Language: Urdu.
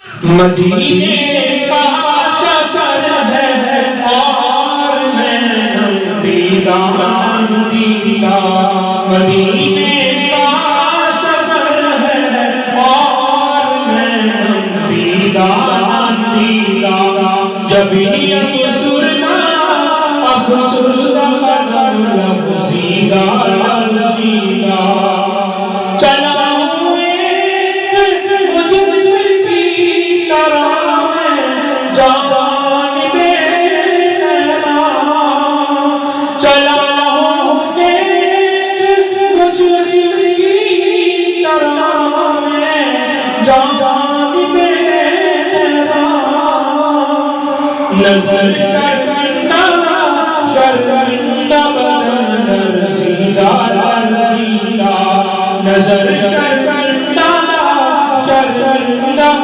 مدینے کا سفر ہے اور میں دیدار مدینے کا سفر ہے اور میں دیدار جب افسردہ قدم لفظیدہ چلا ہوں ایک مجرم کی طرح میں جانب تیرا چلا ہوں ایک مجرم کی طرح میں جانب تیرا نظر